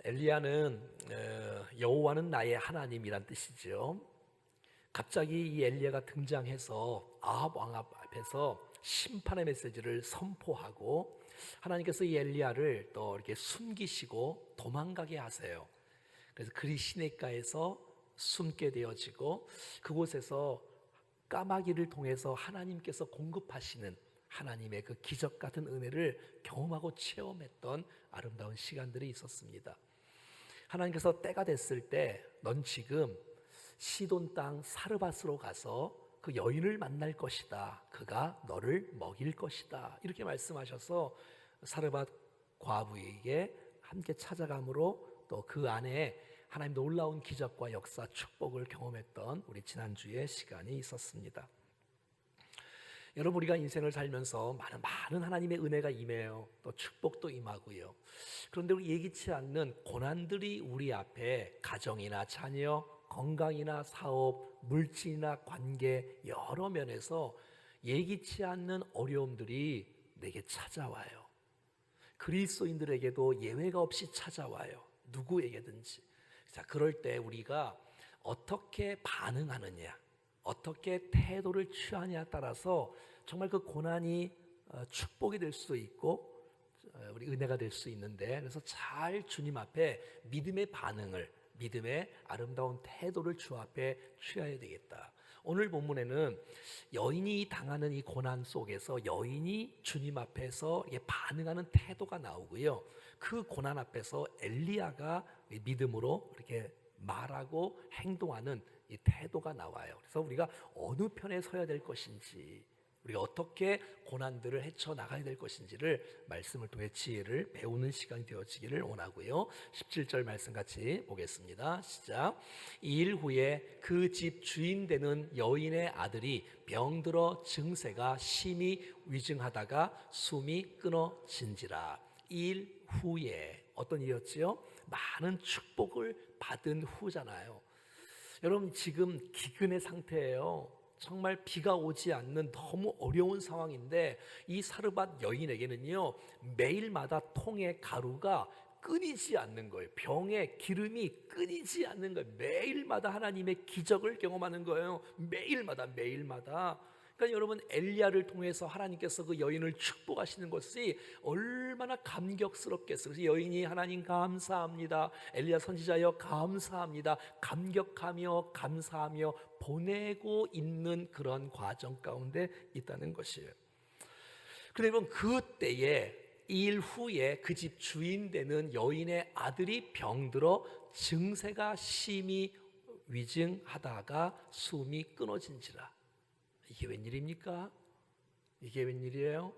엘리야는 여호와는 나의 하나님이란 뜻이죠. 갑자기 이 엘리야가 등장해서 아합 왕 앞에서 심판의 메시지를 선포하고 하나님께서 이 엘리야를 또 이렇게 숨기시고 도망가게 하세요. 그래서 그리 시냇가에서 숨게 되어지고 그곳에서 까마귀를 통해서 하나님께서 공급하시는 하나님의 그 기적 같은 은혜를 경험하고 체험했던 아름다운 시간들이 있었습니다. 하나님께서 때가 됐을 때 넌 지금 시돈 땅 사르밧으로 가서 그 여인을 만날 것이다. 그가 너를 먹일 것이다. 이렇게 말씀하셔서 사르밧 과부에게 함께 찾아감으로 또 그 안에 하나님 놀라운 기적과 역사, 축복을 경험했던 우리 지난주에 시간이 있었습니다. 여러분, 우리가 인생을 살면서 많은 하나님의 은혜가 임해요. 또 축복도 임하고요. 그런데 우리 예기치 않는 고난들이 우리 앞에 가정이나 자녀, 건강이나 사업, 물질이나 관계 여러 면에서 예기치 않는 어려움들이 내게 찾아와요. 그리스도인들에게도 예외가 없이 찾아와요. 누구에게든지. 자, 그럴 때 우리가 어떻게 반응하느냐, 어떻게 태도를 취하냐에 따라서 정말 그 고난이 축복이 될 수도 있고 우리 은혜가 될 수 있는데, 그래서 잘 주님 앞에 믿음의 반응을, 믿음의 아름다운 태도를 주 앞에 취해야 되겠다. 오늘 본문에는 여인이 당하는 이 고난 속에서 여인이 주님 앞에서 반응하는 태도가 나오고요. 그 고난 앞에서 엘리야가 믿음으로 이렇게 말하고 행동하는 이 태도가 나와요. 그래서 우리가 어느 편에 서야 될 것인지, 우리가 어떻게 고난들을 헤쳐나가야 될 것인지를 말씀을 통해 지혜를 배우는 시간이 되어지기를 원하고요. 17절 말씀 같이 보겠습니다. 시작. 이 일 후에 그 집 주인 되는 여인의 아들이 병들어 증세가 심히 위증하다가 숨이 끊어진지라. 이 일 후에 어떤 일이었지요? 많은 축복을 받은 후잖아요. 여러분, 지금 기근의 상태예요. 정말 비가 오지 않는 너무 어려운 상황인데 이 사르밧 여인에게는요, 매일마다 통의 가루가 끊이지 않는 거예요. 병에 기름이 끊이지 않는 거예요. 매일마다 하나님의 기적을 경험하는 거예요. 매일마다. 그러니까 여러분, 엘리야를 통해서 하나님께서 그 여인을 축복하시는 것이 얼마나 감격스럽겠어요. 그래서 여인이 하나님 감사합니다, 엘리야 선지자여 감사합니다, 감격하며 감사하며 보내고 있는 그런 과정 가운데 있다는 것이에요. 그런데 여러분, 그때에 일 후에 그 집 주인 되는 여인의 아들이 병들어 증세가 심히 위증하다가 숨이 끊어진지라. 이게 웬일입니까? 이게 웬일이에요?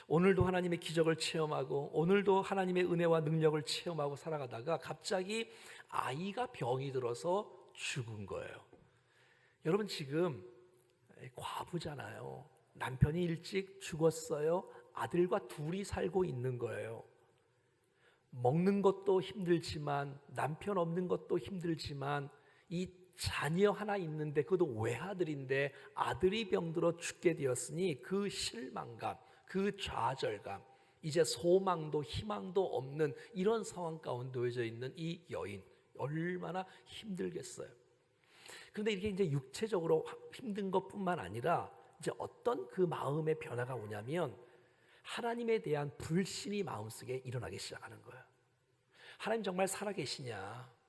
오늘도 하나님의 기적을 체험하고 오늘도 하나님의 은혜와 능력을 체험하고 살아가다가 갑자기 아이가 병이 들어서 죽은 거예요. 여러분, 지금 과부잖아요. 남편이 일찍 죽었어요. 아들과 둘이 살고 있는 거예요. 먹는 것도 힘들지만, 남편 없는 것도 힘들지만, 이 자녀 하나 있는데 그것도 외아들인데 아들이 병들어 죽게 되었으니 그 실망감, 그 좌절감, 이제 소망도 희망도 없는 이런 상황 가운데 놓여져 있는 이 여인, 얼마나 힘들겠어요. 그런데 이게 이제 육체적으로 힘든 것뿐만 아니라 이제 어떤 그 마음의 변화가 오냐면 하나님에 대한 불신이 마음속에 일어나기 시작하는 거예요. 하나님 정말 살아계시냐?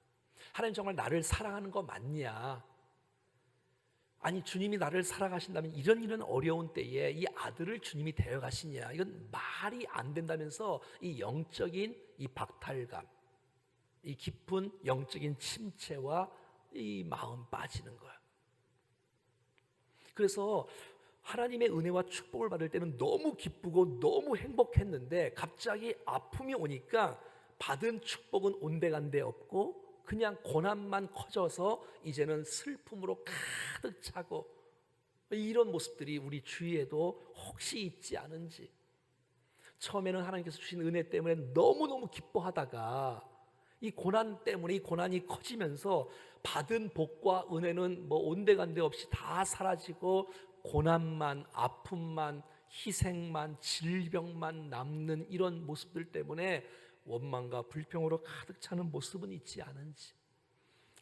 하나님 정말 나를 사랑하는 거 맞냐? 아니, 주님이 나를 사랑하신다면 이런 어려운 때에 이 아들을 주님이 데려가시냐? 이건 말이 안 된다면서 이 영적인 이 박탈감, 이 깊은 영적인 침체와 이 마음 빠지는 거야. 그래서 하나님의 은혜와 축복을 받을 때는 너무 기쁘고 너무 행복했는데 갑자기 아픔이 오니까 받은 축복은 온데간데 없고 그냥 고난만 커져서 이제는 슬픔으로 가득 차고, 이런 모습들이 우리 주위에도 혹시 있지 않은지. 처음에는 하나님께서 주신 은혜 때문에 너무너무 기뻐하다가 이 고난 때문에 이 고난이 커지면서 받은 복과 은혜는 뭐 온데간데 없이 다 사라지고 고난만, 아픔만, 희생만, 질병만 남는 이런 모습들 때문에 원망과 불평으로 가득 차는 모습은 있지 않은지.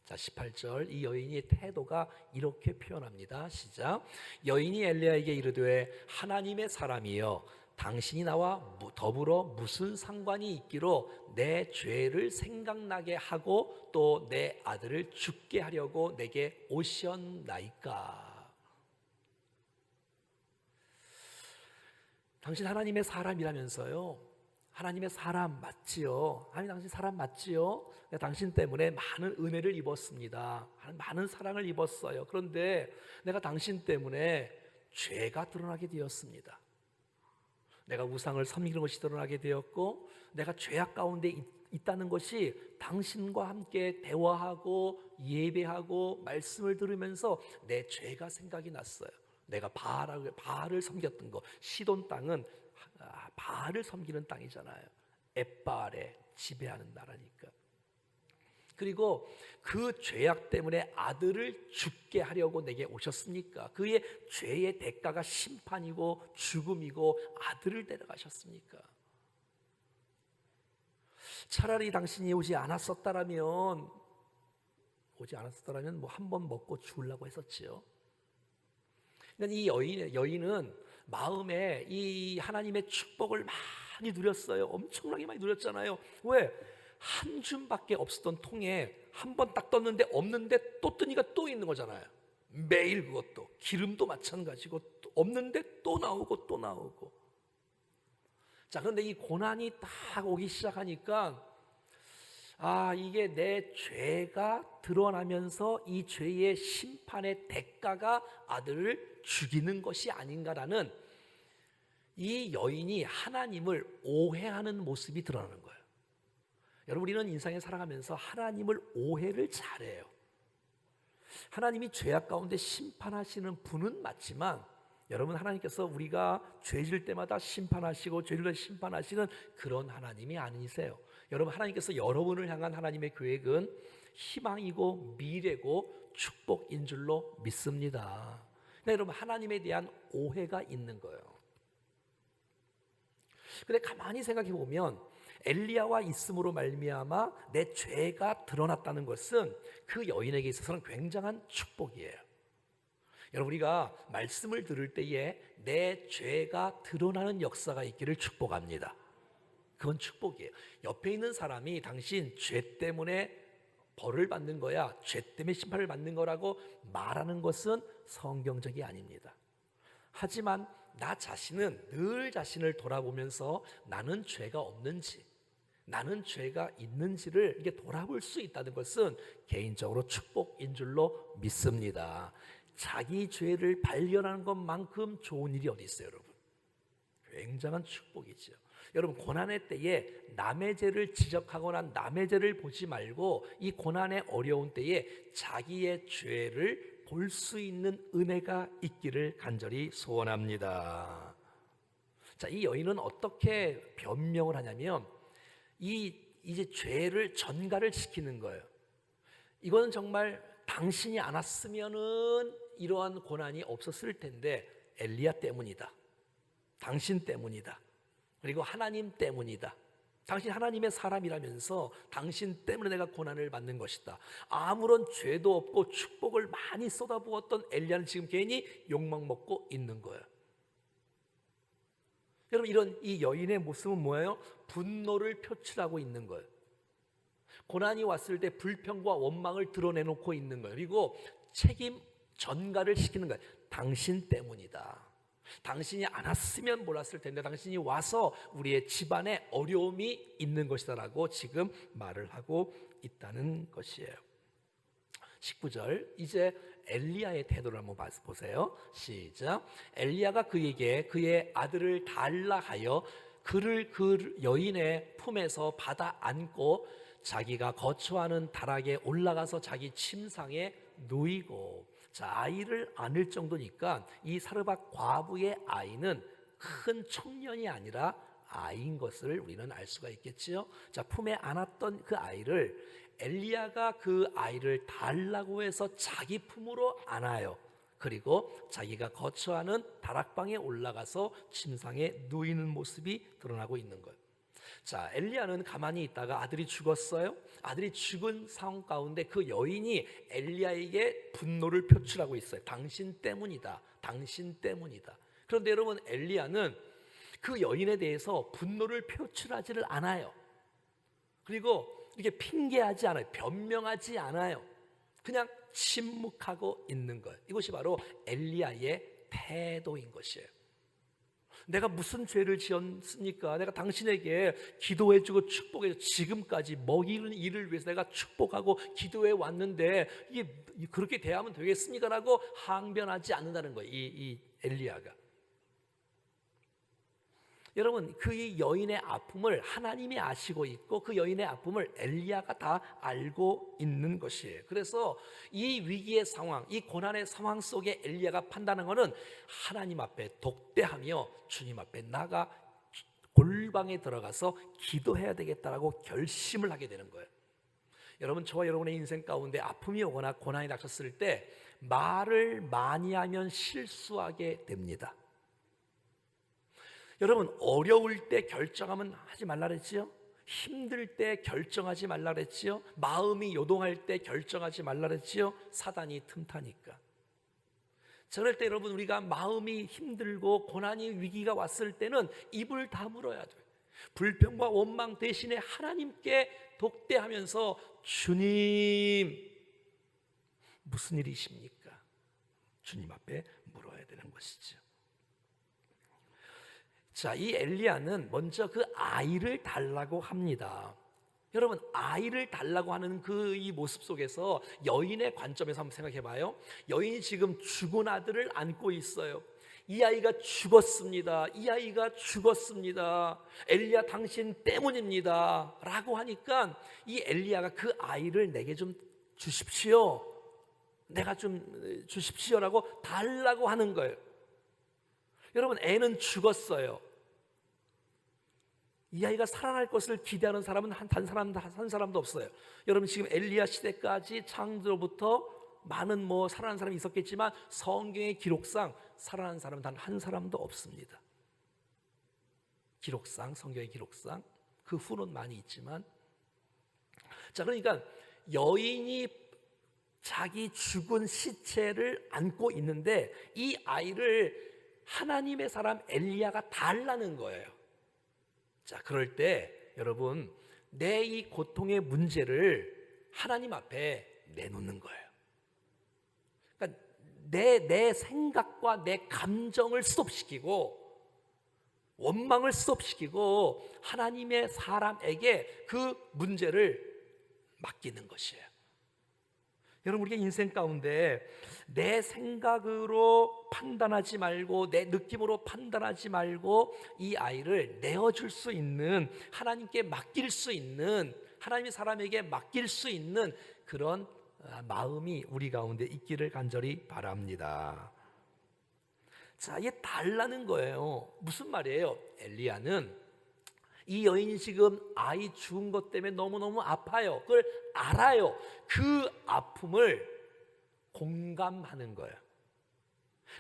자, 18절 이 여인의 태도가 이렇게 표현합니다. 시작. 여인이 엘리야에게 이르되 하나님의 사람이여 당신이 나와 더불어 무슨 상관이 있기로 내 죄를 생각나게 하고 또 내 아들을 죽게 하려고 내게 오셨나이까. 당신 하나님의 사람이라면서요. 하나님의 사람 맞지요? 하나님 당신 사람 맞지요? 내가 당신 때문에 많은 은혜를 입었습니다. 많은 사랑을 입었어요. 그런데 내가 당신 때문에 죄가 드러나게 되었습니다. 내가 우상을 섬기는 것이 드러나게 되었고 내가 죄악 가운데 있다는 것이 당신과 함께 대화하고 예배하고 말씀을 들으면서 내 죄가 생각이 났어요. 내가 바알을 섬겼던 거. 시돈 땅은 바알을 섬기는 땅이잖아요. 엣바알에 지배하는 나라니까. 그리고 그 죄악 때문에 아들을 죽게 하려고 내게 오셨습니까? 그의 죄의 대가가 심판이고 죽음이고 아들을 데려가셨습니까? 차라리 당신이 오지 않았었다라면 뭐 한 번 먹고 죽으려고 했었지요. 그러니까 이 여인은 마음에 이 하나님의 축복을 많이 누렸어요. 엄청나게 많이 누렸잖아요. 왜? 한 줌밖에 없었던 통에 한 번 딱 떴는데 없는데 또 뜨니까 또 있는 거잖아요. 매일 그것도. 기름도 마찬가지고 없는데 또 나오고 또 나오고. 자, 그런데 이 고난이 딱 오기 시작하니까 이게 내 죄가 드러나면서 이 죄의 심판의 대가가 아들을 죽이는 것이 아닌가라는 이 여인이 하나님을 오해하는 모습이 드러나는 거예요. 여러분, 우리는 인생에 살아가면서 하나님을 오해를 잘해요. 하나님이 죄악 가운데 심판하시는 분은 맞지만 여러분, 하나님께서 우리가 죄질 때마다 심판하시고 죄질 때 심판하시는 그런 하나님이 아니세요. 여러분, 하나님께서 여러분을 향한 하나님의 계획은 희망이고 미래고 축복인 줄로 믿습니다. 그러니까 여러분, 하나님에 대한 오해가 있는 거예요. 근데 가만히 생각해 보면 엘리야와 있음으로 말미암아 내 죄가 드러났다는 것은 그 여인에게 있어서는 굉장한 축복이에요. 여러분, 우리가 말씀을 들을 때에 내 죄가 드러나는 역사가 있기를 축복합니다. 그건 축복이에요. 옆에 있는 사람이 당신 죄 때문에 벌을 받는 거야, 죄 때문에 심판을 받는 거라고 말하는 것은 성경적이 아닙니다. 하지만 나 자신은 늘 자신을 돌아보면서 나는 죄가 없는지, 나는 죄가 있는지를 이렇게 돌아볼 수 있다는 것은 개인적으로 축복인 줄로 믿습니다. 자기 죄를 발견하는 것만큼 좋은 일이 어디 있어요, 여러분? 굉장한 축복이죠. 여러분, 고난의 때에 남의 죄를 지적하거나 남의 죄를 보지 말고 이 고난의 어려운 때에 자기의 죄를 볼 수 있는 은혜가 있기를 간절히 소원합니다. 자, 이 여인은 어떻게 변명을 하냐면 이제 죄를 전가를 시키는 거예요. 이거는 정말 당신이 안 왔으면은 이러한 고난이 없었을 텐데 엘리야 때문이다. 당신 때문이다. 그리고 하나님 때문이다. 당신 하나님의 사람이라면서 당신 때문에 내가 고난을 받는 것이다. 아무런 죄도 없고 축복을 많이 쏟아부었던 엘리야는 지금 괜히 욕망 먹고 있는 거예요. 여러분, 이런 이 여인의 모습은 뭐예요? 분노를 표출하고 있는 거예요. 고난이 왔을 때 불평과 원망을 드러내놓고 있는 거예요. 그리고 책임 전가를 시키는 거예요. 당신 때문이다. 당신이 안 왔으면 몰랐을 텐데 당신이 와서 우리의 집안에 어려움이 있는 것이다라고 지금 말을 하고 있다는 것이에요. 19절, 이제 엘리야의 태도를 한번 보세요. 시작. 엘리야가 그에게 그의 아들을 달라 하여 그를 그 여인의 품에서 받아 안고 자기가 거처하는 다락에 올라가서 자기 침상에 누이고. 자, 아이를 안을 정도니까 이 사르밧 과부의 아이는 큰 청년이 아니라 아이인 것을 우리는 알 수가 있겠지요. 자, 품에 안았던 그 아이를 엘리야가 그 아이를 달라고 해서 자기 품으로 안아요. 그리고 자기가 거처하는 다락방에 올라가서 침상에 누이는 모습이 드러나고 있는 거예요. 자, 엘리야는 가만히 있다가 아들이 죽었어요. 아들이 죽은 상황 가운데 그 여인이 엘리야에게 분노를 표출하고 있어요. 당신 때문이다. 당신 때문이다. 그런데 여러분, 엘리야는 그 여인에 대해서 분노를 표출하지를 않아요. 그리고 이게 핑계하지 않아요. 변명하지 않아요. 그냥 침묵하고 있는 거예요. 이것이 바로 엘리야의 태도인 것이에요. 내가 무슨 죄를 지었습니까? 내가 당신에게 기도해주고 축복해주고 지금까지 먹이는 일을 위해서 내가 축복하고 기도해 왔는데 이게 그렇게 대하면 되겠습니까? 라고 항변하지 않는다는 거예요. 이 엘리야가. 여러분, 그 여인의 아픔을 하나님이 아시고 있고 그 여인의 아픔을 엘리야가 다 알고 있는 것이에요. 그래서 이 위기의 상황, 이 고난의 상황 속에 엘리야가 판단한 것은 하나님 앞에 독대하며 주님 앞에 나가 골방에 들어가서 기도해야 되겠다라고 결심을 하게 되는 거예요. 여러분, 저와 여러분의 인생 가운데 아픔이 오거나 고난이 닥쳤을 때 말을 많이 하면 실수하게 됩니다. 여러분, 어려울 때 결정하면 하지 말라 그랬지요? 힘들 때 결정하지 말라 그랬지요? 마음이 요동할 때 결정하지 말라 그랬지요? 사단이 틈타니까. 저럴 때 여러분, 우리가 마음이 힘들고 고난이 위기가 왔을 때는 입을 다물어야 돼요. 불평과 원망 대신에 하나님께 독대하면서 주님, 무슨 일이십니까? 주님 앞에 물어야 되는 것이죠. 자, 이 엘리야는 먼저 그 아이를 달라고 합니다. 여러분, 아이를 달라고 하는 그 이 모습 속에서 여인의 관점에서 한번 생각해 봐요. 여인이 지금 죽은 아들을 안고 있어요. 이 아이가 죽었습니다. 이 아이가 죽었습니다. 엘리야, 당신 때문입니다. 라고 하니까 이 엘리야가 그 아이를 내게 좀 주십시오. 내가 좀 주십시오라고 달라고 하는 거예요. 여러분, 애는 죽었어요. 이 아이가 살아날 것을 기대하는 사람은 한 사람도 없어요. 여러분, 지금 엘리야 시대까지 창조부터 많은 살아난 사람이 있었겠지만 성경의 기록상 살아난 사람은 단 한 사람도 없습니다. 기록상, 성경의 기록상 그 후는 많이 있지만, 자, 그러니까 여인이 자기 죽은 시체를 안고 있는데 이 아이를 하나님의 사람 엘리야가 달라는 거예요. 자, 그럴 때 여러분, 내 이 고통의 문제를 하나님 앞에 내놓는 거예요. 그러니까 내 생각과 내 감정을 스톱시키고 원망을 스톱시키고 하나님의 사람에게 그 문제를 맡기는 것이에요. 여러분, 우리가 인생 가운데 내 생각으로 판단하지 말고 내 느낌으로 판단하지 말고 이 아이를 내어줄 수 있는, 하나님께 맡길 수 있는, 하나님의 사람에게 맡길 수 있는 그런 마음이 우리 가운데 있기를 간절히 바랍니다. 자, 이게 달라는 거예요. 무슨 말이에요? 엘리야는 이 여인이 지금 아이 죽은 것 때문에 너무너무 아파요. 그걸 알아요. 그 아픔을 공감하는 거예요.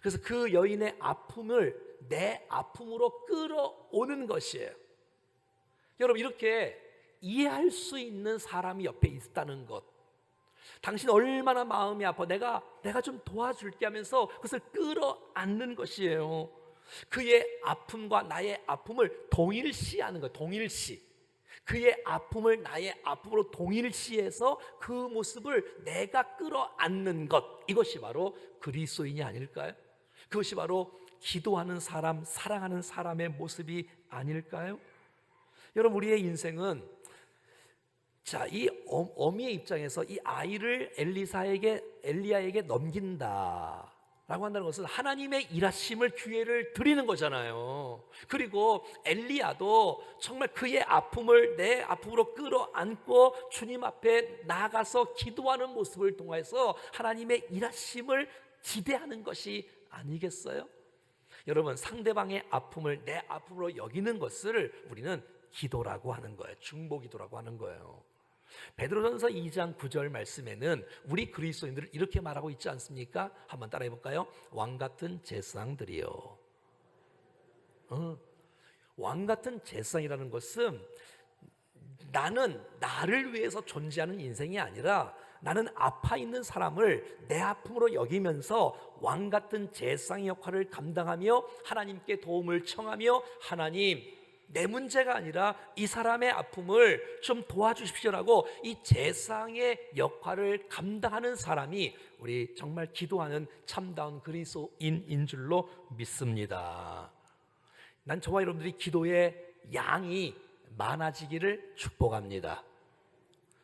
그래서 그 여인의 아픔을 내 아픔으로 끌어오는 것이에요. 여러분, 이렇게 이해할 수 있는 사람이 옆에 있다는 것, 당신 얼마나 마음이 아파, 내가 좀 도와줄게 하면서 그것을 끌어안는 것이에요. 그의 아픔과 나의 아픔을 동일시하는 거예요. 동일시. 그의 아픔을 나의 아픔으로 동일시해서 그 모습을 내가 끌어안는 것, 이것이 바로 그리스도인이 아닐까요? 그것이 바로 기도하는 사람, 사랑하는 사람의 모습이 아닐까요? 여러분, 우리의 인생은, 자, 이 어미의 입장에서 이 아이를 엘리야에게 넘긴다 라고 한다는 것은 하나님의 일하심을 기회를 드리는 거잖아요. 그리고 엘리야도 정말 그의 아픔을 내 아픔으로 끌어안고 주님 앞에 나가서 기도하는 모습을 통해서 하나님의 일하심을 기대하는 것이 아니겠어요? 여러분, 상대방의 아픔을 내 아픔으로 여기는 것을 우리는 기도라고 하는 거예요. 중보기도라고 하는 거예요. 베드로전서 2장 9절 말씀에는 우리 그리스도인들을 이렇게 말하고 있지 않습니까? 한번 따라해 볼까요? 왕같은 제사장들이요. 왕 같은 제사장이라는 것은 나는 나를 위해서 존재하는 인생이 아니라 나는 아파 있는 사람을 내 아픔으로 여기면서 왕 같은 제사장 역할을 감당하며 하나님께 도움을 청하며 하나님, 내 문제가 아니라 이 사람의 아픔을 좀 도와주십시오라고 이 제사장의 역할을 감당하는 사람이 우리 정말 기도하는 참다운 그리스도인인 줄로 믿습니다. 난 저와 여러분들이 기도의 양이 많아지기를 축복합니다.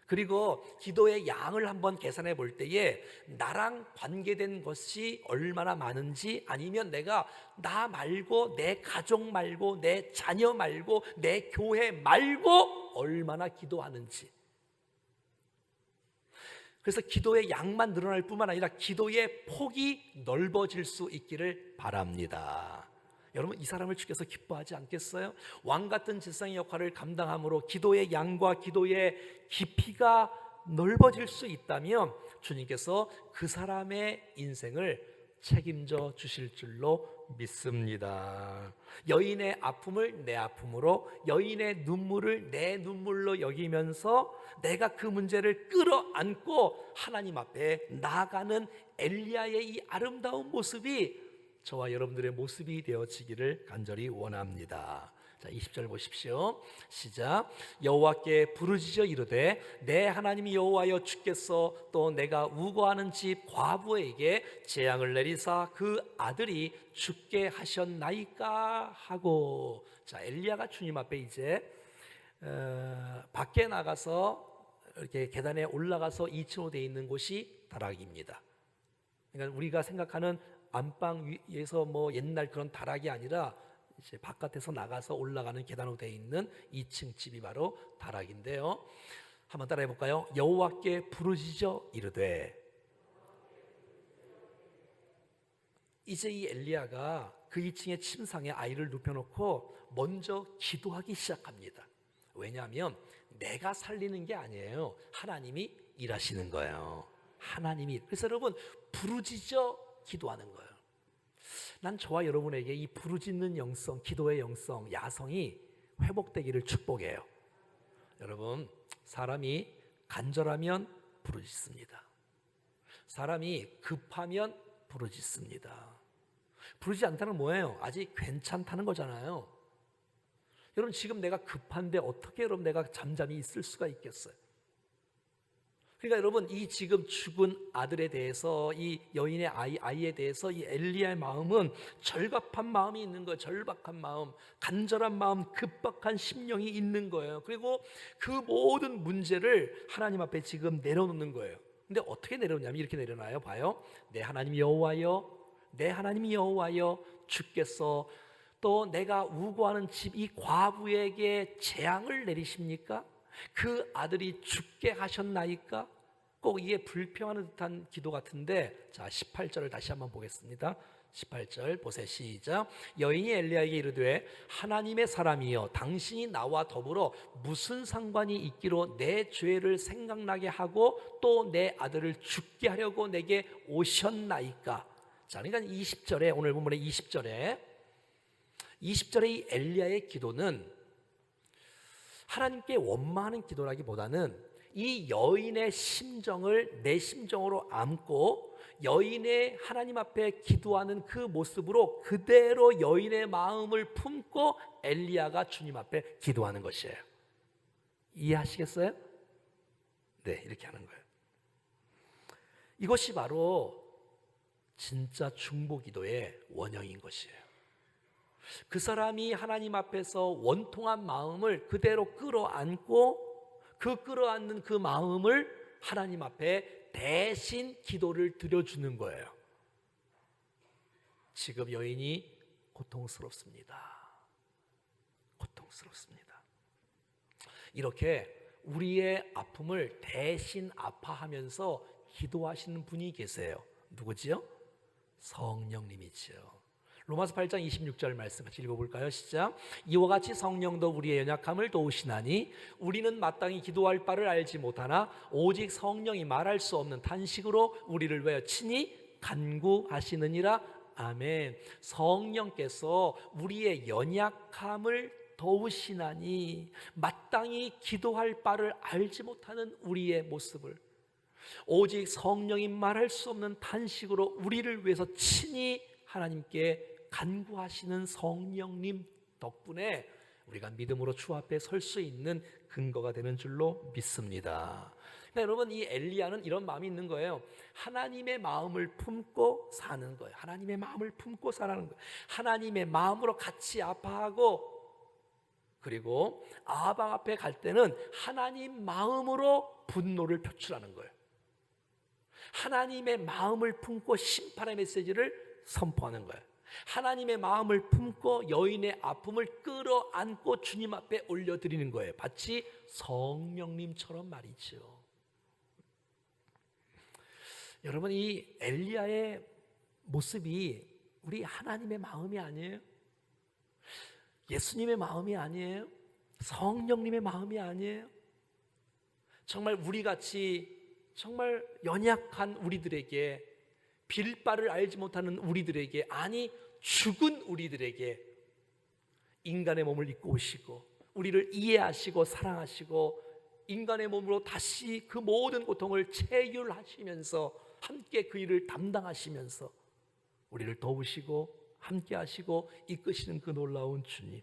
그리고 기도의 양을 한번 계산해 볼 때에 나랑 관계된 것이 얼마나 많은지, 아니면 내가 나 말고 내 가족 말고 내 자녀 말고 내 교회 말고 얼마나 기도하는지. 그래서 기도의 양만 늘어날 뿐만 아니라 기도의 폭이 넓어질 수 있기를 바랍니다. 여러분, 이 사람을 주께서 기뻐하지 않겠어요? 왕 같은 제사장의 역할을 감당함으로 기도의 양과 기도의 깊이가 넓어질 수 있다면 주님께서 그 사람의 인생을 책임져 주실 줄로 믿습니다. 여인의 아픔을 내 아픔으로, 여인의 눈물을 내 눈물로 여기면서 내가 그 문제를 끌어안고 하나님 앞에 나아가는 엘리야의 이 아름다운 모습이 저와 여러분들의 모습이 되어지기를 간절히 원합니다. 자, 20절 보십시오. 시작. 여호와께 부르짖어 이르되 내 하나님 여호와여, 주께서 또 내가 우거하는 집 과부에게 재앙을 내리사 그 아들이 죽게 하셨나이까 하고. 자, 엘리야가 주님 앞에 이제 밖에 나가서 이렇게 계단에 올라가서 2층으로 되어 있는 곳이 다락입니다. 그러니까 우리가 생각하는 안방 위에서 뭐 옛날 그런 다락이 아니라 이제 바깥에서 나가서 올라가는 계단으로 되어 있는 2층 집이 바로 다락인데요. 한번 따라해 볼까요? 여호와께 부르짖어 이르되. 이제 이 엘리야가 그 2층의 침상에 아이를 눕혀놓고 먼저 기도하기 시작합니다. 왜냐하면 내가 살리는 게 아니에요. 하나님이 일하시는 거예요. 하나님이. 그래서 여러분, 부르짖어 기도하는 거예요. 난 저와 여러분에게 이 부르짖는 영성, 기도의 영성, 야성이 회복되기를 축복해요. 여러분, 사람이 간절하면 부르짖습니다. 사람이 급하면 부르짖습니다. 부르짖지 않다는 뭐예요? 아직 괜찮다는 거잖아요. 여러분, 지금 내가 급한데 어떻게 여러분 내가 잠잠히 있을 수가 있겠어요? 그러니까 여러분, 이 지금 죽은 아들에 대해서, 이 여인의 아이에 대해서 이 엘리야의 마음은 절박한 마음이 있는 거예요. 절박한 마음, 간절한 마음, 급박한 심령이 있는 거예요. 그리고 그 모든 문제를 하나님 앞에 지금 내려놓는 거예요. 근데 어떻게 내려놓냐면 이렇게 내려놔요. 봐요. 내 하나님 여호와여, 내 하나님 여호와여, 주께서 또 내가 우고하는 집 이 과부에게 재앙을 내리십니까? 그 아들이 죽게 하셨나이까? 꼭 이게 불평하는 듯한 기도 같은데, 자 18절을 다시 한번 보겠습니다. 18절 보세요. 시작. 여인이 엘리야에게 이르되 하나님의 사람이여, 당신이 나와 더불어 무슨 상관이 있기로 내 죄를 생각나게 하고 또 내 아들을 죽게 하려고 내게 오셨나이까? 자, 그러니까 20절에, 오늘 본문의 20절에 이 엘리야의 기도는 하나님께 원망하는 기도라기보다는 이 여인의 심정을 내 심정으로 안고 여인의 하나님 앞에 기도하는 그 모습으로 그대로 여인의 마음을 품고 엘리야가 주님 앞에 기도하는 것이에요. 이해하시겠어요? 네, 이렇게 하는 거예요. 이것이 바로 진짜 중보기도의 원형인 것이에요. 그 사람이 하나님 앞에서 원통한 마음을 그대로 끌어안고 그 끌어안는 그 마음을 하나님 앞에 대신 기도를 드려주는 거예요. 지금 여인이 고통스럽습니다. 고통스럽습니다. 이렇게 우리의 아픔을 대신 아파하면서 기도하시는 분이 계세요. 누구지요? 성령님이지요. 로마서 8장 26절 말씀 같이 읽어볼까요? 시작. 이와 같이 성령도 우리의 연약함을 도우시나니 우리는 마땅히 기도할 바를 알지 못하나 오직 성령이 말할 수 없는 탄식으로 우리를 위하여 친히 간구하시느니라. 아멘. 성령께서 우리의 연약함을 더우시나니 마땅히 기도할 바를 알지 못하는 우리의 모습을 오직 성령이 말할 수 없는 탄식으로 우리를 위해서 친히 하나님께 간구하시는 성령님 덕분에 우리가 믿음으로 주 앞에 설 수 있는 근거가 되는 줄로 믿습니다. 그러니까 여러분, 이 엘리야는 이런 마음이 있는 거예요. 하나님의 마음을 품고 사는 거예요. 하나님의 마음을 품고 살아가는 거예요. 하나님의 마음으로 같이 아파하고, 그리고 아방 앞에 갈 때는 하나님 마음으로 분노를 표출하는 거예요. 하나님의 마음을 품고 심판의 메시지를 선포하는 거예요. 하나님의 마음을 품고 여인의 아픔을 끌어안고 주님 앞에 올려드리는 거예요. 마치 성령님처럼 말이죠. 여러분, 이 엘리야의 모습이 우리 하나님의 마음이 아니에요? 예수님의 마음이 아니에요? 성령님의 마음이 아니에요? 정말 우리같이 정말 연약한 우리들에게, 빌 바를 알지 못하는 우리들에게, 아니 죽은 우리들에게 인간의 몸을 입고 오시고 우리를 이해하시고 사랑하시고 인간의 몸으로 다시 그 모든 고통을 체휼하시면서 함께 그 일을 담당하시면서 우리를 도우시고 함께 하시고 이끄시는 그 놀라운 주님.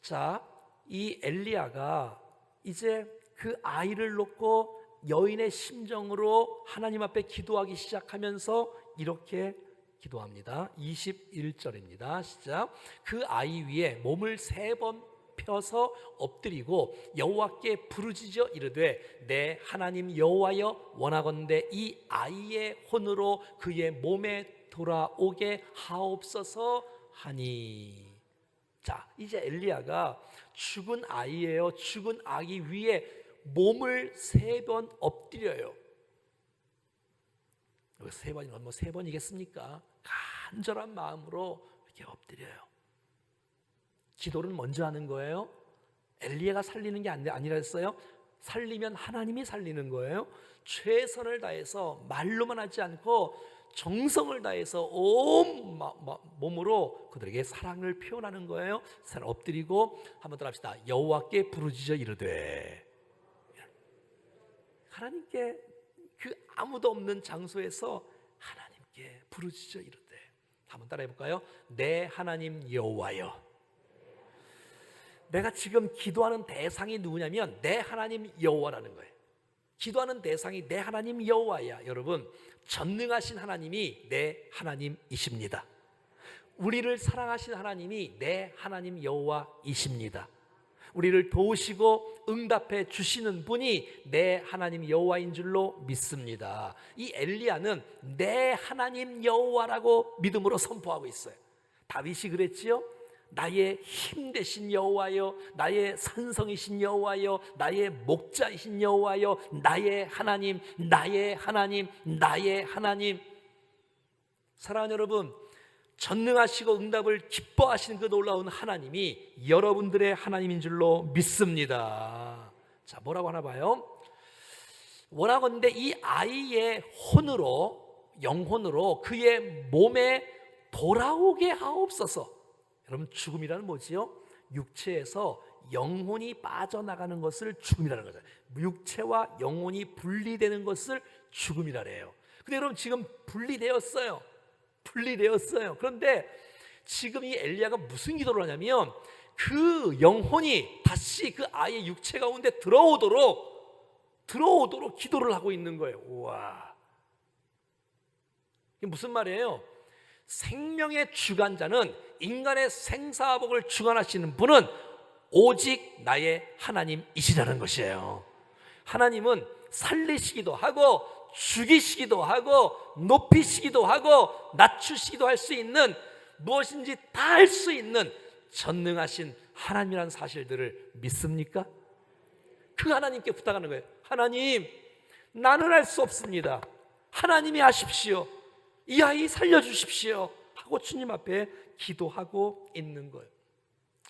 자, 이 엘리야가 이제 그 아이를 놓고 여인의 심정으로 하나님 앞에 기도하기 시작하면서 이렇게 기도합니다. 21절입니다. 시작. 그 아이 위에 몸을 3번 펴서 엎드리고 여호와께 부르짖어 이르되 내 하나님 여호와여 원하건대 이 아이의 혼으로 그의 몸에 돌아오게 하옵소서 하니. 자, 이제 엘리야가 죽은 아이예요. 죽은 아기 위에 몸을 3번 엎드려요. 3번이면 뭐 3번이겠습니까? 간절한 마음으로 이렇게 엎드려요. 기도를 먼저 하는 거예요. 엘리야가 살리는 게 아니라 했어요. 살리면 하나님이 살리는 거예요. 최선을 다해서 말로만 하지 않고 정성을 다해서 온 몸으로 그들에게 사랑을 표현하는 거예요. 엎드리고 한번 더 합시다. 여호와께 부르짖어 이르되. 하나님께 그 아무도 없는 장소에서 하나님께 부르짖어 이르되. 한번 따라해 볼까요? 내 하나님 여호와여. 내가 지금 기도하는 대상이 누구냐면 내 하나님 여호와라는 거예요. 기도하는 대상이 내 하나님 여호와야. 여러분, 전능하신 하나님이 내 하나님이십니다. 우리를 사랑하신 하나님이 내 하나님 여호와이십니다. 우리를 도우시고 응답해 주시는 분이 내 하나님 여호와인 줄로 믿습니다. 이 엘리야는 내 하나님 여호와라고 믿음으로 선포하고 있어요. 다윗이 그랬지요. 나의 힘 되신 여호와여, 나의 산성이신 여호와여, 나의 목자이신 여호와여, 나의 하나님, 나의 하나님, 나의 하나님. 사랑하는 여러분, 전능하시고 응답을 기뻐하시는 그 놀라운 하나님이 여러분들의 하나님인 줄로 믿습니다. 자, 뭐라고 하나 봐요. 원하건대 이 아이의 혼으로, 영혼으로 그의 몸에 돌아오게 하옵소서. 여러분, 죽음이라는 뭐지요? 육체에서 영혼이 빠져나가는 것을 죽음이라는 거죠. 육체와 영혼이 분리되는 것을 죽음이라래요. 근데 여러분, 지금 분리되었어요. 그런데 지금 이 엘리야가 무슨 기도를 하냐면 그 영혼이 다시 그 아이의 육체 가운데 들어오도록 기도를 하고 있는 거예요. 우와, 이게 무슨 말이에요? 생명의 주관자는, 인간의 생사복을 주관하시는 분은 오직 나의 하나님이시라는 것이에요. 하나님은 살리시기도 하고 죽이시기도 하고 높이시기도 하고 낮추시기도 할 수 있는, 무엇인지 다 할 수 있는 전능하신 하나님이라는 사실들을 믿습니까? 그 하나님께 부탁하는 거예요. 하나님, 나는 할 수 없습니다. 하나님이 하십시오. 이 아이 살려주십시오 하고 주님 앞에 기도하고 있는 거예요.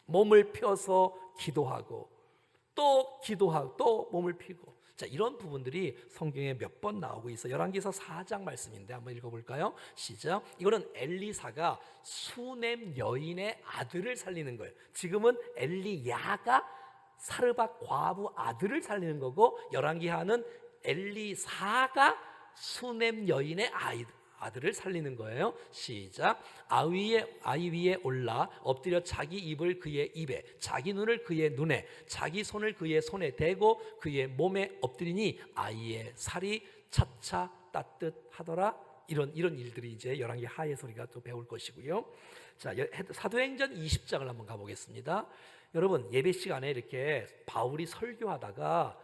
몸을 펴서 기도하고 또 기도하고 또 몸을 피고. 자, 이런 부분들이 성경에 몇 번 나오고 있어. 열왕기서 4장 말씀인데 한번 읽어볼까요? 시작. 이거는 엘리사가 수넴 여인의 아들을 살리는 거예요. 지금은 엘리야가 사르밧 과부 아들을 살리는 거고, 열왕기하는 엘리사가 수넴 여인의 아들을 살리는 거예요. 시작. 아이 위에 올라 엎드려 자기 입을 그의 입에, 자기 눈을 그의 눈에, 자기 손을 그의 손에 대고 그의 몸에 엎드리니 아이의 살이 차차 따뜻하더라. 이런 일들이 이제 열왕기 하에서 우리가 또 배울 것이고요. 자, 사도행전 20장을 한번 가보겠습니다. 여러분, 예배 시간에 이렇게 바울이 설교하다가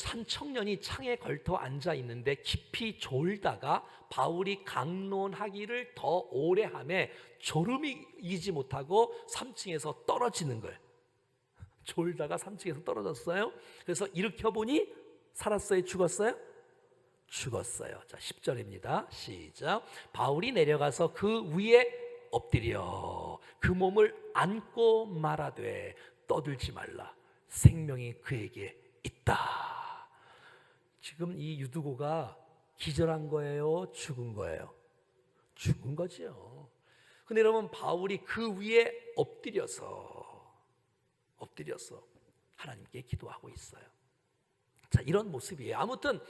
한 청년이 창에 걸터 앉아 있는데 깊이 졸다가 바울이 강론하기를 더 오래 하매 졸음이 이기지 못하고 3층에서 떨어지는 거예요. 졸다가 3층에서 떨어졌어요. 그래서 일으켜보니 살았어요? 죽었어요? 죽었어요. 자, 10절입니다. 시작. 바울이 내려가서 그 위에 엎드려 그 몸을 안고 말하되 떠들지 말라. 생명이 그에게 있다. 지금 이 유두고가 기절한 거예요? 죽은 거예요? 죽은 거죠. 근데 여러분, 바울이 그 위에 엎드려서 하나님께 기도하고 있어요. 자, 이런 모습이에요. 아무튼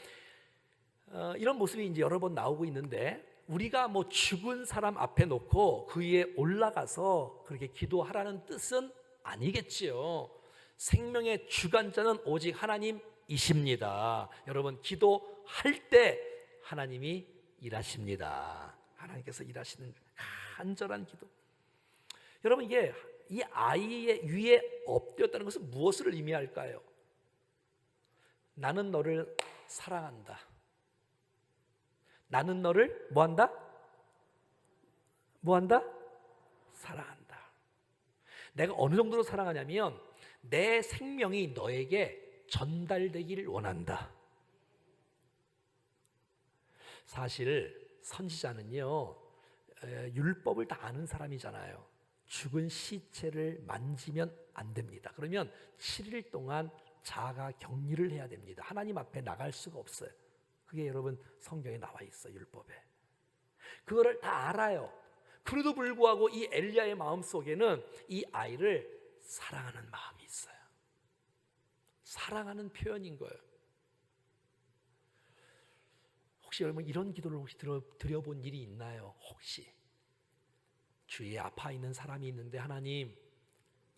이런 모습이 이제 여러 번 나오고 있는데, 우리가 뭐 죽은 사람 앞에 놓고 그 위에 올라가서 그렇게 기도하라는 뜻은 아니겠지요. 생명의 주관자는 오직 하나님이십니다. 여러분, 기도할 때 하나님이 일하십니다. 하나님께서 일하시는 간절한 기도. 여러분, 이게 이 아이의 위에 엎드렸다는 것은 무엇을 의미할까요? 나는 너를 사랑한다. 나는 너를 뭐한다? 사랑한다. 내가 어느 정도로 사랑하냐면 내 생명이 너에게 전달되기를 원한다. 사실 선지자는요, 율법을 다 아는 사람이잖아요. 죽은 시체를 만지면 안 됩니다. 그러면 7일 동안 자가 격리를 해야 됩니다. 하나님 앞에 나갈 수가 없어요. 그게 여러분 성경에 나와 있어요. 율법에. 그거를 다 알아요. 그래도 불구하고 이 엘리야의 마음속에는 이 아이를 사랑하는 마음이 있어요. 사랑하는 표현인 거예요. 혹시 여러분 이런 기도를 혹시 드려본 일이 있나요? 혹시 주위에 아파 있는 사람이 있는데, 하나님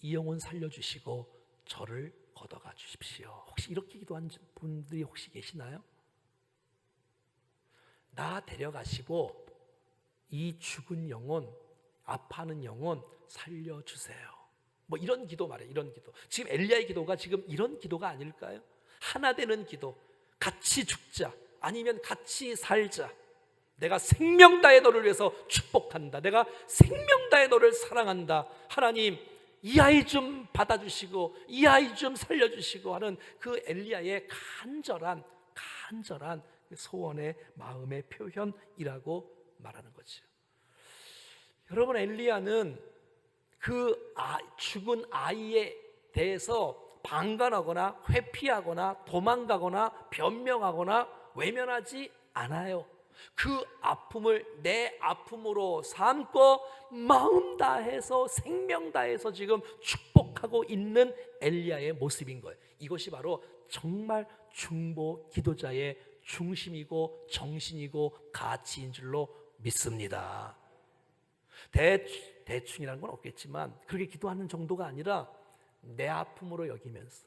이 영혼 살려주시고 저를 걷어가 주십시오. 혹시 이렇게 기도한 분들이 혹시 계시나요? 나 데려가시고 이 죽은 영혼, 아파하는 영혼 살려주세요. 뭐 이런 기도 말이에요. 이런 기도. 지금 엘리야의 기도가 지금 이런 기도가 아닐까요? 하나 되는 기도. 같이 죽자, 아니면 같이 살자. 내가 생명 다해 너를 위해서 축복한다. 내가 생명 다해 너를 사랑한다. 하나님, 이 아이 좀 받아주시고 이 아이 좀 살려주시고 하는 그 엘리야의 간절한 소원의 마음의 표현이라고 말하는 거죠. 여러분, 엘리야는 그 죽은 아이에 대해서 방관하거나 회피하거나 도망가거나 변명하거나 외면하지 않아요. 그 아픔을 내 아픔으로 삼고 마음 다해서 생명 다해서 지금 축복하고 있는 엘리야의 모습인 거예요. 이것이 바로 정말 중보 기도자의 중심이고 정신이고 가치인 줄로 믿습니다. 대충이라는 건 없겠지만 그렇게 기도하는 정도가 아니라 내 아픔으로 여기면서,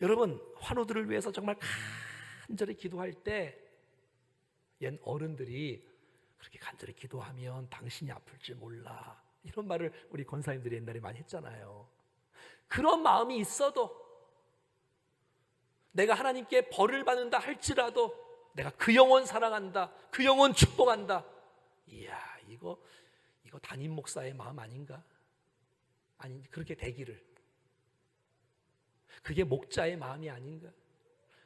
여러분, 환우들을 위해서 정말 간절히 기도할 때 옛 어른들이 그렇게 간절히 기도하면 당신이 아플 줄 몰라, 이런 말을 우리 권사님들이 옛날에 많이 했잖아요. 그런 마음이 있어도, 내가 하나님께 벌을 받는다 할지라도 내가 그 영혼 사랑한다, 그 영혼 축복한다. 이야, 이거 담임 목사의 마음 아닌가? 아니, 그렇게 되기를. 그게 목자의 마음이 아닌가?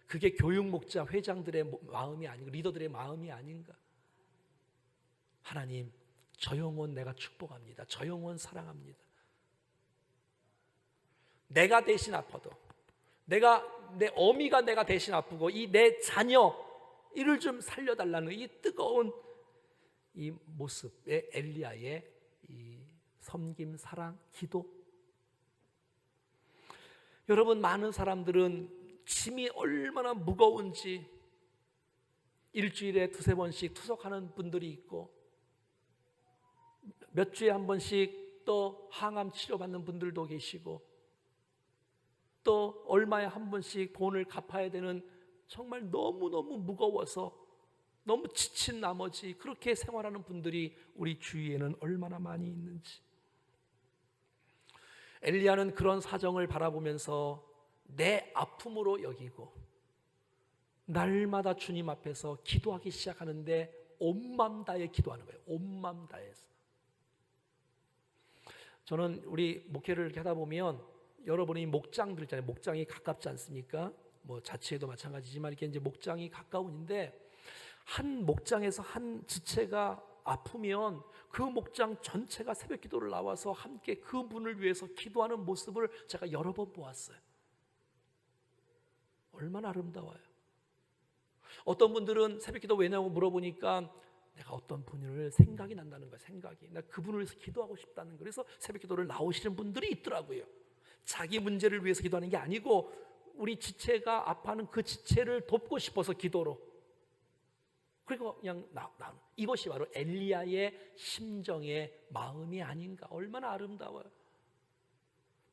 그게 교육 목자 회장들의 마음이 아닌가? 리더들의 마음이 아닌가? 하나님, 저 영혼 내가 축복합니다. 저 영혼 사랑합니다. 내가 대신 아파도, 내 어미가 내가 대신 아프고 이 내 자녀 이를 좀 살려달라는 이 뜨거운 이 모습의 엘리야의 이 섬김, 사랑, 기도. 여러분, 많은 사람들은 짐이 얼마나 무거운지 일주일에 두세 번씩 투석하는 분들이 있고, 몇 주에 한 번씩 또 항암 치료받는 분들도 계시고, 또 얼마에 한 번씩 돈을 갚아야 되는, 정말 너무너무 무거워서 너무 지친 나머지 그렇게 생활하는 분들이 우리 주위에는 얼마나 많이 있는지. 엘리야는 그런 사정을 바라보면서 내 아픔으로 여기고 날마다 주님 앞에서 기도하기 시작하는데 온 맘 다해 기도하는 거예요. 온 맘 다해서. 저는 우리 목회를 이렇게 하다 보면 여러분이 목장들 있잖아요. 목장이 가깝지 않습니까? 뭐 자치에도 마찬가지지만 이렇게 이제 목장이 가까운데, 한 목장에서 한 지체가 아프면 그 목장 전체가 새벽 기도를 나와서 함께 그 분을 위해서 기도하는 모습을 제가 여러 번 보았어요. 얼마나 아름다워요. 어떤 분들은 새벽 기도 왜냐고 물어보니까 내가 어떤 분을 생각이 난다는 거야. 생각이. 나 그분을 위해서 기도하고 싶다는 거예요. 그래서 새벽 기도를 나오시는 분들이 있더라고요. 자기 문제를 위해서 기도하는 게 아니고 우리 지체가 아파하는 그 지체를 돕고 싶어서 기도로. 그리고 그냥 이것이 바로 엘리야의 심정의 마음이 아닌가. 얼마나 아름다워요.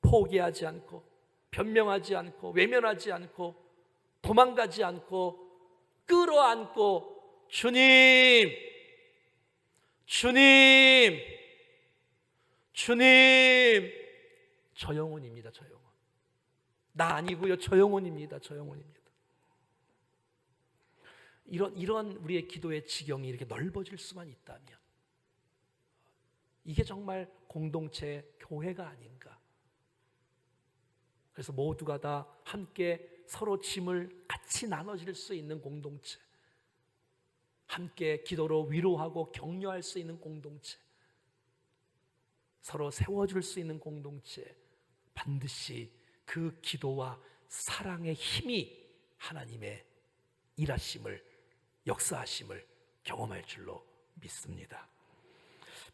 포기하지 않고, 변명하지 않고, 외면하지 않고, 도망가지 않고, 끌어안고, 주님, 주님, 주님, 저 영혼입니다. 저 영혼. 나 아니고요. 저 영혼입니다. 저 영혼입니다. 이런 우리의 기도의 지경이 이렇게 넓어질 수만 있다면, 이게 정말 공동체 교회가 아닌가. 그래서 모두가 다 함께 서로 짐을 같이 나눠질 수 있는 공동체, 함께 기도로 위로하고 격려할 수 있는 공동체, 서로 세워줄 수 있는 공동체, 반드시 그 기도와 사랑의 힘이 하나님의 일하심을, 역사하심을 경험할 줄로 믿습니다.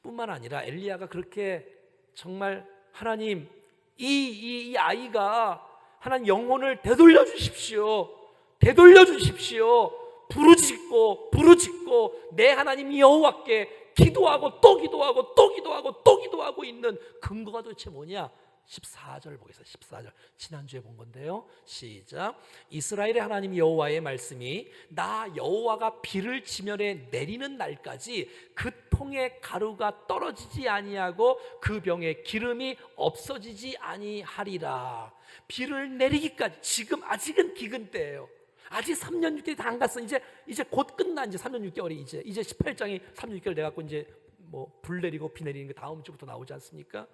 뿐만 아니라 엘리야가 그렇게 정말 하나님, 이 아이가 하나님 영혼을 되돌려 주십시오, 되돌려 주십시오, 부르짖고 내 하나님 여호와께 기도하고 또 기도하고 또 기도하고 또 기도하고 있는 근거가 도대체 뭐냐? 14절 보겠습니다. 14절 지난주에 본 건데요. 시작. 이스라엘의 하나님 여호와의 말씀이 나 여호와가 비를 지면에 내리는 날까지 그 통에 가루가 떨어지지 아니하고 그 병에 기름이 없어지지 아니하리라. 비를 내리기까지, 지금 아직은 기근 때예요. 아직 3년 6개월이 다 안 갔어. 이제 곧 끝나. 이제 3년 6개월이 이제 18장이 3년 6개월 돼 갖고 이제 뭐 불 내리고 비 내리는 게 다음 주부터 나오지 않습니까?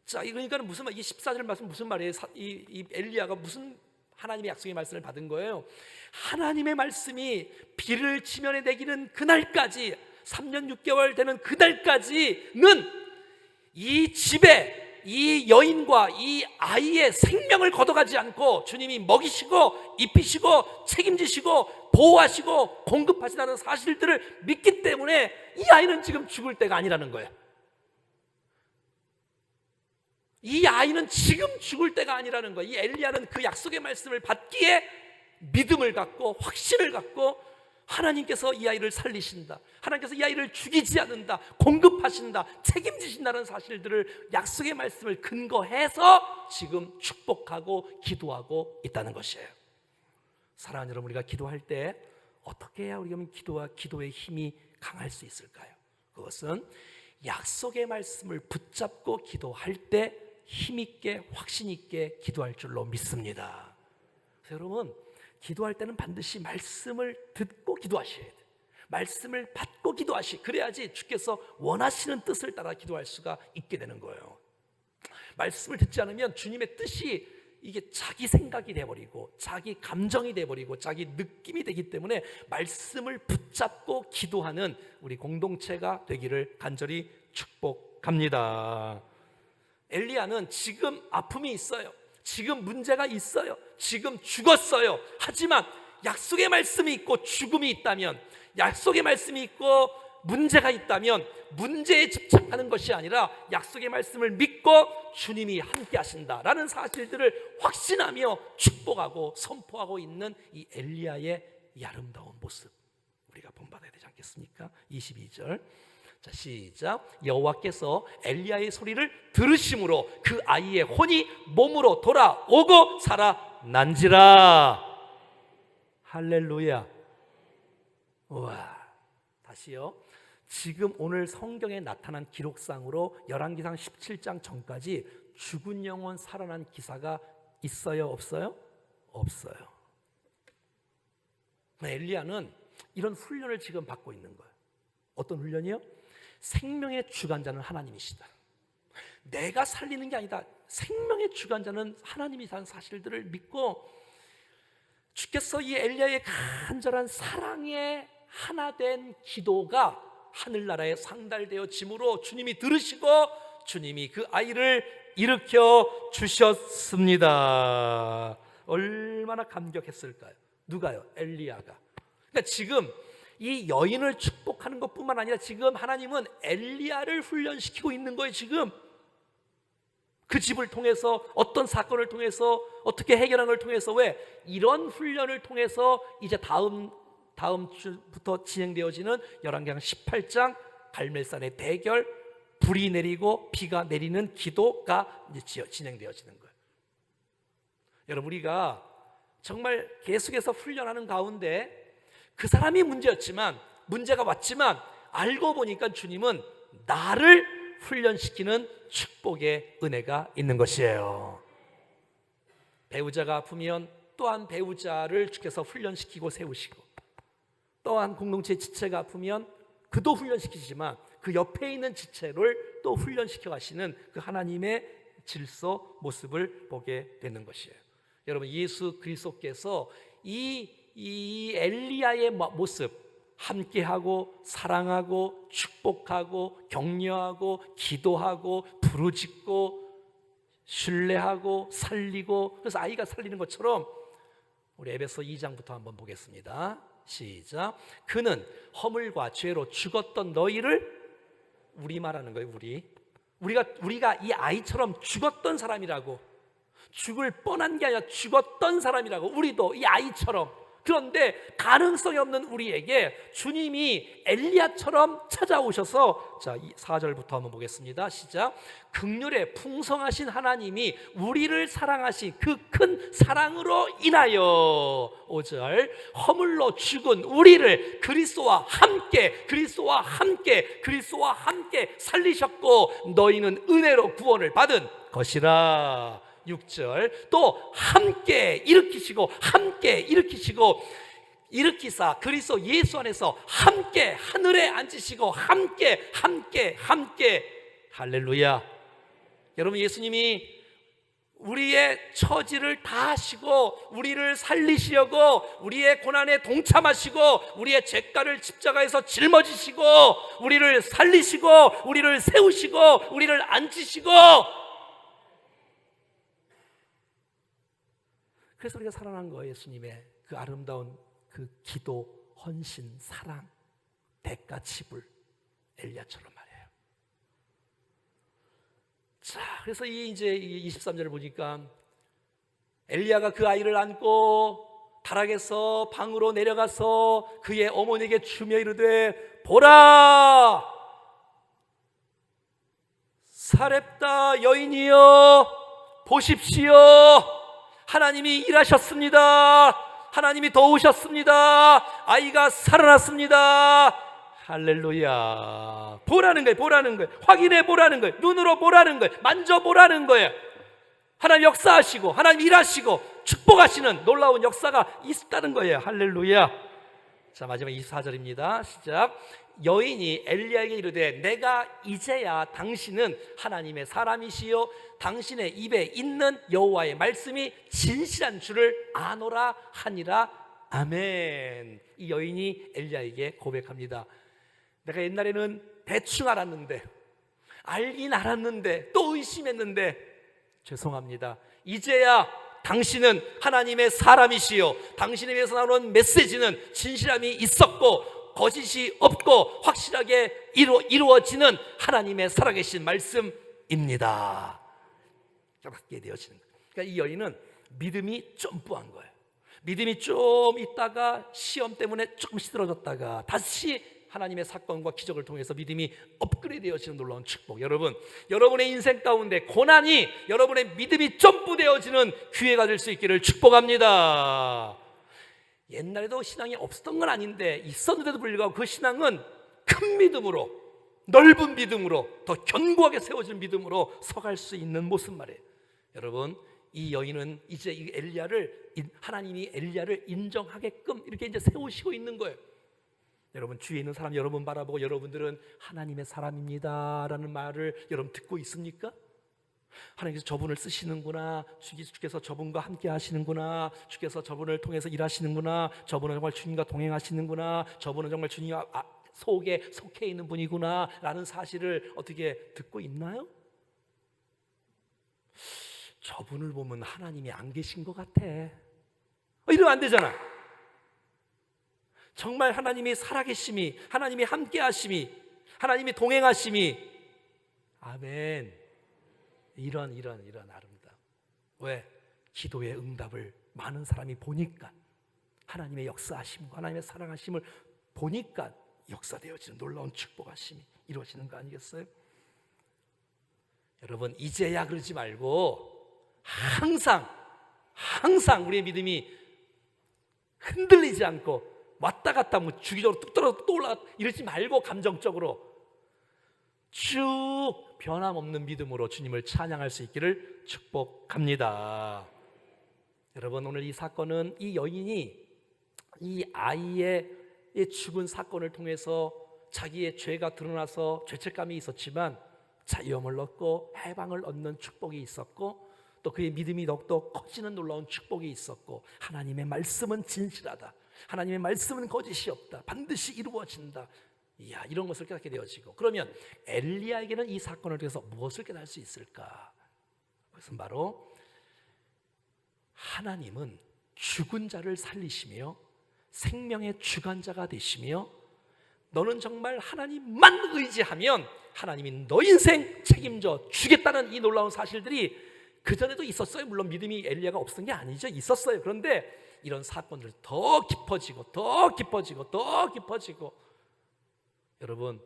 자, 그러니까 무슨 말, 이 14절 말씀 무슨 말이에요? 이 엘리야가 무슨 하나님의 약속의 말씀을 받은 거예요? 하나님의 말씀이 비를 지면에 내리는 그날까지, 3년 6개월 되는 그날까지는 이 집에 이 여인과 이 아이의 생명을 걷어가지 않고 주님이 먹이시고 입히시고 책임지시고 보호하시고 공급하시다는 사실들을 믿기 때문에 이 아이는 지금 죽을 때가 아니라는 거예요. 이 아이는 지금 죽을 때가 아니라는 거예요. 이 엘리야는 그 약속의 말씀을 받기에 믿음을 갖고 확신을 갖고 하나님께서 이 아이를 살리신다, 하나님께서 이 아이를 죽이지 않는다, 공급하신다, 책임지신다는 사실들을, 약속의 말씀을 근거해서 지금 축복하고 기도하고 있다는 것이에요. 사랑하는 여러분, 우리가 기도할 때 어떻게 해야 우리가 기도와 기도의 힘이 강할 수 있을까요? 그것은 약속의 말씀을 붙잡고 기도할 때 힘있게 확신있게 기도할 줄로 믿습니다. 그래서 여러분, 기도할 때는 반드시 말씀을 듣고 기도하셔야 돼요. 말씀을 받고 그래야지 주께서 원하시는 뜻을 따라 기도할 수가 있게 되는 거예요. 말씀을 듣지 않으면 주님의 뜻이 이게 자기 생각이 돼버리고 자기 감정이 돼버리고 자기 느낌이 되기 때문에 말씀을 붙잡고 기도하는 우리 공동체가 되기를 간절히 축복합니다. 엘리야는 지금 아픔이 있어요. 지금 문제가 있어요. 지금 죽었어요. 하지만 약속의 말씀이 있고 죽음이 있다면, 약속의 말씀이 있고 문제가 있다면 문제에 집착하는 것이 아니라 약속의 말씀을 믿고 주님이 함께 하신다라는 사실들을 확신하며 축복하고 선포하고 있는 이 엘리야의 이 아름다운 모습, 우리가 본받아야 되지 않겠습니까? 22절, 자 시작. 여호와께서 엘리야의 소리를 들으심으로 그 아이의 혼이 몸으로 돌아오고 살아난지라. 할렐루야. 우와. 다시요. 지금 오늘 성경에 나타난 기록상으로 열왕기상 17장 전까지 죽은 영혼 살아난 기사가 있어요, 없어요? 없어요. 엘리야는 이런 훈련을 지금 받고 있는 거예요. 어떤 훈련이요? 생명의 주관자는 하나님이시다. 내가 살리는 게 아니다. 생명의 주관자는 하나님이라는 사실들을 믿고, 주께서 이 엘리야의 간절한 사랑에 하나 된 기도가 하늘나라에 상달되어짐으로 주님이 들으시고 주님이 그 아이를 일으켜 주셨습니다. 얼마나 감격했을까요? 누가요? 엘리야가. 그러니까 지금 이 여인을 축복하는 것뿐만 아니라 지금 하나님은 엘리야를 훈련시키고 있는 거예요. 지금 그 집을 통해서, 어떤 사건을 통해서, 어떻게 해결하는 걸 통해서, 왜? 이런 훈련을 통해서 이제 다음 주부터 진행되어지는 열왕기상 18장 갈멜산의 대결, 불이 내리고 비가 내리는 기도가 이제 진행되어지는 거예요. 여러분, 우리가 정말 계속해서 훈련하는 가운데 그 사람이 문제가 왔지만 알고 보니까 주님은 나를 훈련시키는 축복의 은혜가 있는 것이에요. 배우자가 아프면 또한 배우자를 주께서 훈련시키고 세우시고, 또한 공동체 지체가 아프면 그도 훈련시키시지만 그 옆에 있는 지체를 또 훈련시켜 가시는 그 하나님의 질서 모습을 보게 되는 것이에요. 여러분, 예수 그리스도께서 이 엘리야의 모습, 함께하고 사랑하고 축복하고 격려하고 기도하고 부르짖고 신뢰하고 살리고, 그래서 아이가 살리는 것처럼 우리 에베소 2장부터 한번 보겠습니다. 시작. 그는 허물과 죄로 죽었던 너희를, 우리 말하는 거예요. 우리가 이 아이처럼 죽었던 사람이라고, 죽을 뻔한 게 아니라 죽었던 사람이라고, 우리도 이 아이처럼. 그런데 가능성이 없는 우리에게 주님이 엘리야처럼 찾아오셔서, 자 4절부터 한번 보겠습니다. 시작. 긍휼에 풍성하신 하나님이 우리를 사랑하신 그 큰 사랑으로 인하여, 5절, 허물로 죽은 우리를 그리스도와 함께 살리셨고 너희는 은혜로 구원을 받은 것이라. 6절, 또 함께 일으키사 그리스도 예수 안에서 함께 하늘에 앉으시고 함께 할렐루야. 여러분, 예수님이 우리의 처지를 다 하시고 우리를 살리시려고 우리의 고난에 동참하시고 우리의 죄가를 십자가에서 짊어지시고 우리를 살리시고 우리를 세우시고 우리를 앉히시고, 그래서 우리가 살아난 거예요. 예수님의 그 아름다운 그 기도, 헌신, 사랑, 대가 지불, 엘리야처럼 말이에요. 자, 그래서 이제 23절을 보니까 엘리야가 그 아이를 안고 다락에서 방으로 내려가서 그의 어머니에게 주며 이르되, 보라, 사렙다 여인이여, 보십시오. 하나님이 일하셨습니다. 하나님이 도우셨습니다. 아이가 살아났습니다. 할렐루야. 보라는 거예요. 확인해 보라는 거예요. 눈으로 보라는 거예요. 만져보라는 거예요. 하나님 역사하시고 하나님 일하시고 축복하시는 놀라운 역사가 있다는 거예요. 할렐루야. 자, 마지막 24절입니다. 시작. 여인이 엘리야에게 이르되 내가 이제야 당신은 하나님의 사람이시요 당신의 입에 있는 여호와의 말씀이 진실한 줄을 아노라 하니라. 아멘. 이 여인이 엘리야에게 고백합니다. 내가 옛날에는 대충 알았는데, 알긴 알았는데 또 의심했는데 죄송합니다. 이제야 당신은 하나님의 사람이시요 당신에 대해서 나오는 메시지는 진실함이 있었고 거짓이 없고 확실하게 이루어지는 하나님의 살아계신 말씀입니다. 깨닫게 되어지는 거예요. 그러니까 이 여인은 믿음이 점프한 거예요. 믿음이 좀 있다가 시험 때문에 조금 시들어졌다가 다시 하나님의 사건과 기적을 통해서 믿음이 업그레이드되어지는 놀라운 축복. 여러분, 여러분의 인생 가운데 고난이 여러분의 믿음이 점프되어지는 기회가 될 수 있기를 축복합니다. 옛날에도 신앙이 없었던 건 아닌데 있었는데도 불구하고 그 신앙은 큰 믿음으로, 넓은 믿음으로, 더 견고하게 세워진 믿음으로 서갈 수 있는 모습 말이에요. 여러분, 이 여인은 이제 이 하나님이 엘리야를 인정하게끔 이렇게 이제 세우시고 있는 거예요. 여러분, 주위에 있는 사람 여러분 바라보고 여러분들은 하나님의 사람입니다라는 말을 여러분 듣고 있습니까? 하나님께서 저분을 쓰시는구나, 주께서 저분과 함께 하시는구나, 주께서 저분을 통해서 일하시는구나, 저분은 정말 주님과 동행하시는구나, 저분은 정말 주님 속에 속해 있는 분이구나 라는 사실을 어떻게 듣고 있나요? 저분을 보면 하나님이 안 계신 것 같아. 이러면 안 되잖아. 정말 하나님이 살아계심이, 하나님이 함께하심이, 하나님이 동행하심이, 아멘. 이런 아름다움. 왜? 기도의 응답을 많은 사람이 보니까, 하나님의 역사하심과 하나님의 사랑하심을 보니까 역사되어지는 놀라운 축복하심이 이루어지는 거 아니겠어요? 여러분, 이제야 그러지 말고 항상 우리의 믿음이 흔들리지 않고 왔다 갔다 주기적으로 뚝 떨어져 또 올라가 이러지 말고 감정적으로 쭉 변함없는 믿음으로 주님을 찬양할 수 있기를 축복합니다. 여러분, 오늘 이 사건은 이 여인이 이 아이의 죽은 사건을 통해서 자기의 죄가 드러나서 죄책감이 있었지만 자유함을 얻고 해방을 얻는 축복이 있었고 또 그의 믿음이 더욱더 커지는 놀라운 축복이 있었고 하나님의 말씀은 진실하다, 하나님의 말씀은 거짓이 없다, 반드시 이루어진다. 이야, 이런 것을 깨닫게 되어지고, 그러면 엘리야에게는 이 사건을 통해서 무엇을 깨달을 수 있을까? 그것은 바로 하나님은 죽은 자를 살리시며 생명의 주관자가 되시며 너는 정말 하나님만 의지하면 하나님이 너 인생 책임져 주겠다는 이 놀라운 사실들이 그전에도 있었어요. 물론 믿음이 엘리야가 없었던 게 아니죠. 있었어요. 그런데 이런 사건들 더 깊어지고 여러분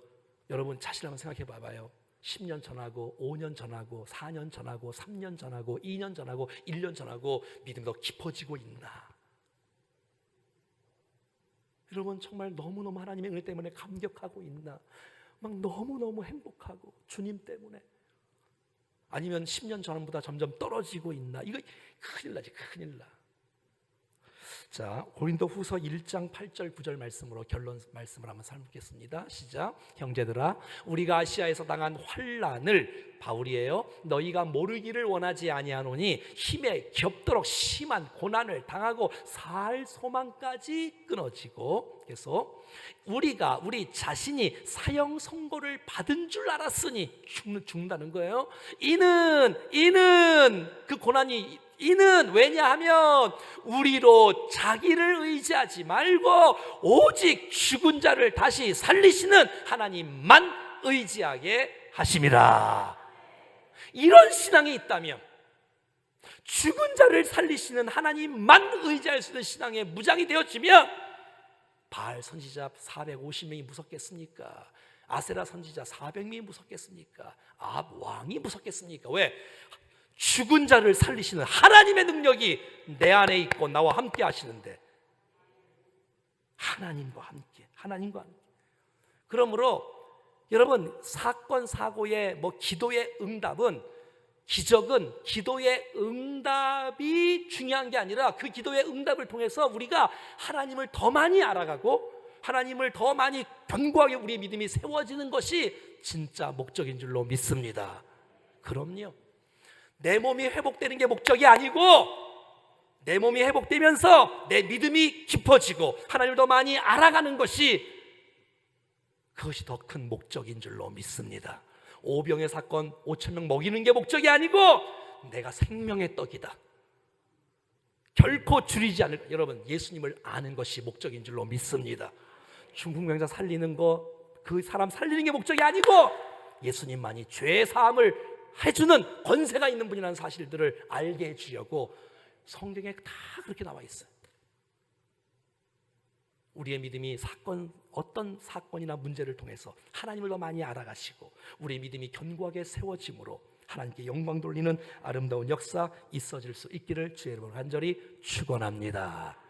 자신을 한번 생각해 봐봐요. 10년 전하고 5년 전하고 4년 전하고 3년 전하고 2년 전하고 1년 전하고 믿음이 더 깊어지고 있나? 여러분, 정말 너무너무 하나님의 은혜 때문에 감격하고 있나? 막 너무너무 행복하고 주님 때문에, 아니면 10년 전보다 점점 떨어지고 있나? 이거 큰일 나지, 큰일 나. 자, 고린도후서 1장 8절 9절 말씀으로 결론 말씀을 한번 살펴보겠습니다. 시작. 형제들아, 우리가 아시아에서 당한 환난을, 바울이에요, 너희가 모르기를 원하지 아니하노니 힘에 겹도록 심한 고난을 당하고 살 소망까지 끊어지고, 그래서 우리가 우리 자신이 사형 선고를 받은 줄 알았으니 죽는다는 거예요. 이는 그 고난이 왜냐하면 우리로 자기를 의지하지 말고 오직 죽은 자를 다시 살리시는 하나님만 의지하게 하심이라. 이런 신앙이 있다면, 죽은 자를 살리시는 하나님만 의지할 수 있는 신앙의 무장이 되어지면 바알 선지자 450명이 무섭겠습니까? 아세라 선지자 400명이 무섭겠습니까? 아합 왕이 무섭겠습니까? 왜? 죽은 자를 살리시는 하나님의 능력이 내 안에 있고 나와 함께 하시는데, 하나님과 함께. 그러므로 여러분, 사건 사고의 기도의 응답은, 기적은 기도의 응답이 중요한 게 아니라 그 기도의 응답을 통해서 우리가 하나님을 더 많이 알아가고 하나님을 더 많이 견고하게 우리의 믿음이 세워지는 것이 진짜 목적인 줄로 믿습니다. 그럼요. 내 몸이 회복되는 게 목적이 아니고 내 몸이 회복되면서 내 믿음이 깊어지고 하나님을 더 많이 알아가는 것이, 그것이 더 큰 목적인 줄로 믿습니다. 오병의 사건 5,000명 먹이는 게 목적이 아니고 내가 생명의 떡이다, 결코 줄이지 않을, 여러분 예수님을 아는 것이 목적인 줄로 믿습니다. 중풍 병자 살리는 거, 그 사람 살리는 게 목적이 아니고 예수님만이 죄 사함을 해주는 권세가 있는 분이라는 사실들을 알게 해주려고 성경에 다 그렇게 나와 있어요. 우리의 믿음이 어떤 사건이나 문제를 통해서 하나님을 더 많이 알아가시고 우리의 믿음이 견고하게 세워짐으로 하나님께 영광 돌리는 아름다운 역사 있어질 수 있기를 주의 이름으로 간절히 축원합니다.